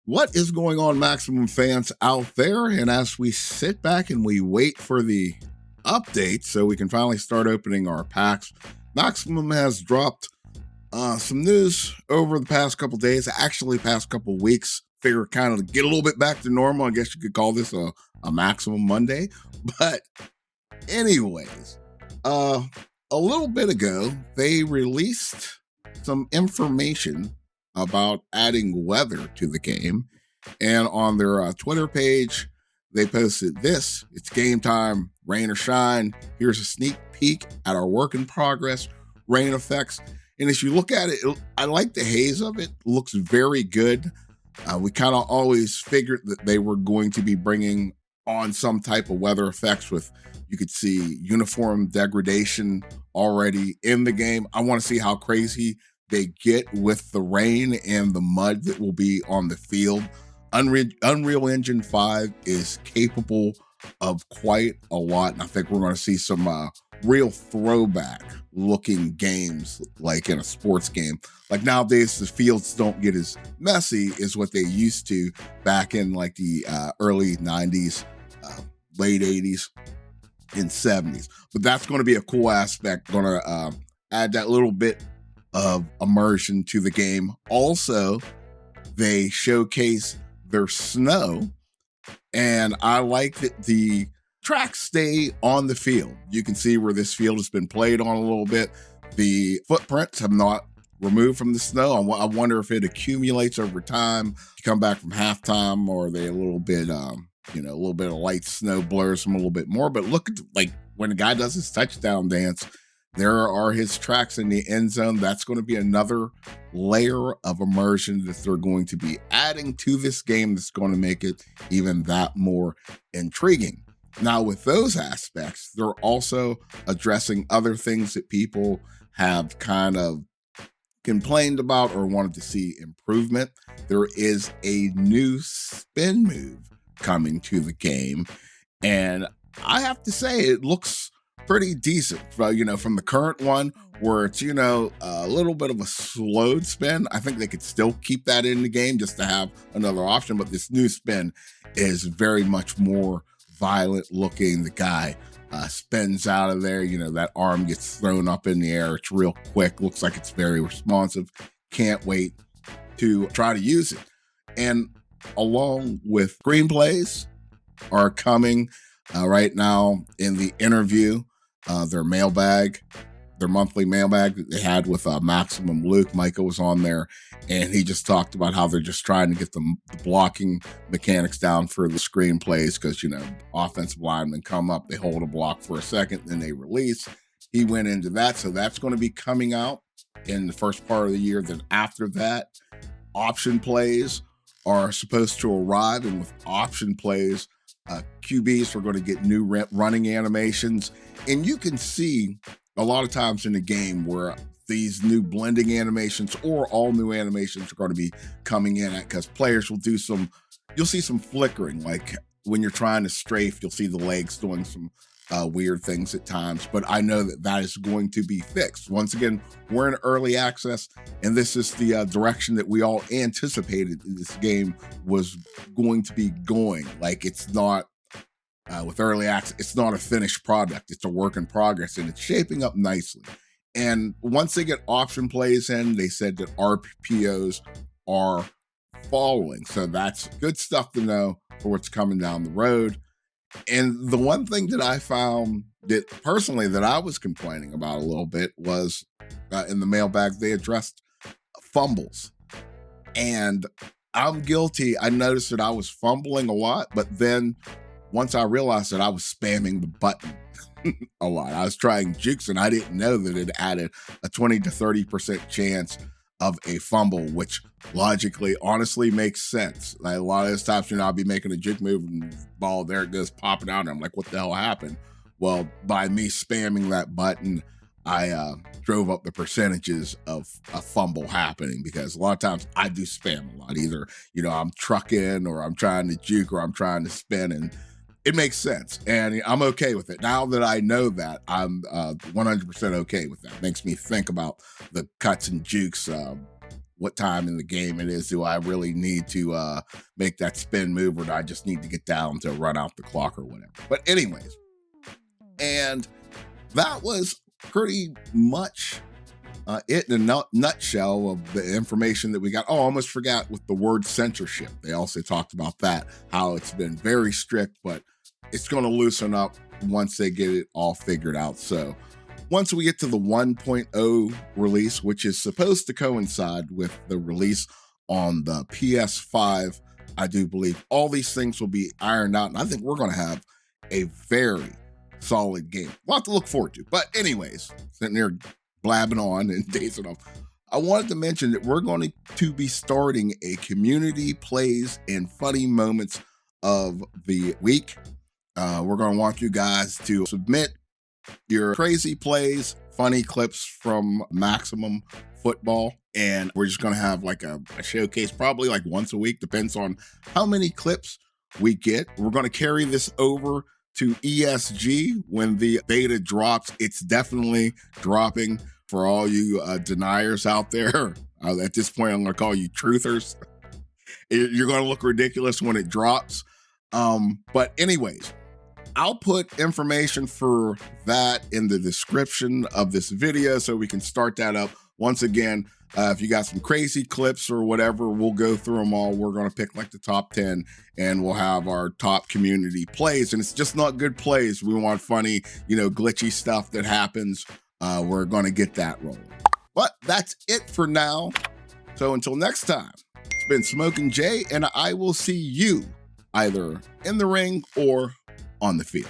What is going on, Maximum fans out there? And as we sit back and we wait for the update so we can finally start opening our packs, Maximum has dropped some news over the past couple days, actually past couple weeks. Figure kind of get a little bit back to normal. I guess you could call this a Maximum Monday. But anyways, a little bit ago, they released some information about adding weather to the game. And on their Twitter page, they posted this. It's game time, rain or shine. Here's a sneak peek at our work in progress, rain effects. And as you look at it, I like the haze of it. It looks very good. We kind of always figured that they were going to be bringing on some type of weather effects with, you could see uniform degradation already in the game. I want to see how crazy they get with the rain and the mud that will be on the field. Unreal Engine 5 is capable of quite a lot, and I think we're going to see some real throwback looking games like in a sports game. Like nowadays, the fields don't get as messy as what they used to back in like the early 90s, late 80s, and 70s. But that's going to be a cool aspect, going to add that little bit of immersion to the game. Also, they showcase their snow, and I like that the tracks stay on the field. You can see where this field has been played on a little bit. The footprints have not removed from the snow. I wonder if it accumulates over time. You come back from halftime, or are they a little bit, a little bit of light snow blurs them a little bit more. But look at like when a guy does his touchdown dance, there are his tracks in the end zone. That's going to be another layer of immersion that they're going to be adding to this game that's going to make it even that more intriguing. Now, with those aspects, they're also addressing other things that people have kind of complained about or wanted to see improvement. There is a new spin move coming to the game, and I have to say it looks pretty decent, from the current one where it's, a little bit of a slowed spin. I think they could still keep that in the game just to have another option, but this new spin is very much more violent looking. The guy spins out of there, that arm gets thrown up in the air. It's real quick, looks like it's very responsive. Can't wait to try to use it. And along with screenplays are coming right now in the interview, their mailbag, their monthly mailbag that they had with Maximum Luke. Micah was on there, and he just talked about how they're just trying to get the blocking mechanics down for the screenplays because, offensive linemen come up, they hold a block for a second, then they release. He went into that, so that's going to be coming out in the first part of the year. Then after that, option plays are supposed to arrive, and with option plays, QBs are going to get new running animations. And you can see a lot of times in the game where these new blending animations or all new animations are going to be coming in because players will you'll see some flickering. Like when you're trying to strafe, you'll see the legs doing some weird things at times, but I know that is going to be fixed. Once again, we're in early access, and this is the direction that we all anticipated this game was going to be going. Like it's not, with early access, it's not a finished product. It's a work in progress, and it's shaping up nicely. And once they get option plays in, they said that RPOs are following. So that's good stuff to know for what's coming down the road. And the one thing that I found that personally that I was complaining about a little bit was in the mailbag, they addressed fumbles. And I'm guilty. I noticed that I was fumbling a lot, but then once I realized that I was spamming the button a lot, I was trying jukes, and I didn't know that it added a 20 to 30% chance of a fumble, which logically, honestly makes sense. Like a lot of those times, I'll be making a juke move and the ball, there it goes, popping out, and I'm like, what the hell happened? Well, by me spamming that button, I drove up the percentages of a fumble happening, because a lot of times I do spam a lot. Either, I'm trucking, or I'm trying to juke, or I'm trying to spin, and it makes sense, and I'm okay with it. Now that I know that, I'm 100% okay with that. It makes me think about the cuts and jukes what time in the game it is. Do I really need to make that spin move, or do I just need to get down to run out the clock or whatever? But anyways, and that was pretty much it in a nutshell of the information that we got. Oh, I almost forgot with the word censorship. They also talked about that, how it's been very strict, but it's going to loosen up once they get it all figured out. So once we get to the 1.0 release, which is supposed to coincide with the release on the PS5, I do believe all these things will be ironed out. And I think we're going to have a very solid game. A lot to look forward to. But anyways, sitting there blabbing on and dazing off, I wanted to mention that we're going to be starting a community plays and funny moments of the week. We're going to want you guys to submit your crazy plays, funny clips from Maximum Football, and we're just going to have like a showcase probably like once a week, depends on how many clips we get. We're going to carry this over to ESG when the beta drops. It's definitely dropping for all you deniers out there. At this point, I'm going to call you truthers. You're going to look ridiculous when it drops. But anyways, I'll put information for that in the description of this video so we can start that up. Once again, if you got some crazy clips or whatever, we'll go through them all. We're going to pick like the top 10 and we'll have our top community plays. And it's just not good plays. We want funny, glitchy stuff that happens. We're going to get that rolling. But that's it for now. So until next time, it's been Smoking Jay, and I will see you either in the ring or on the field.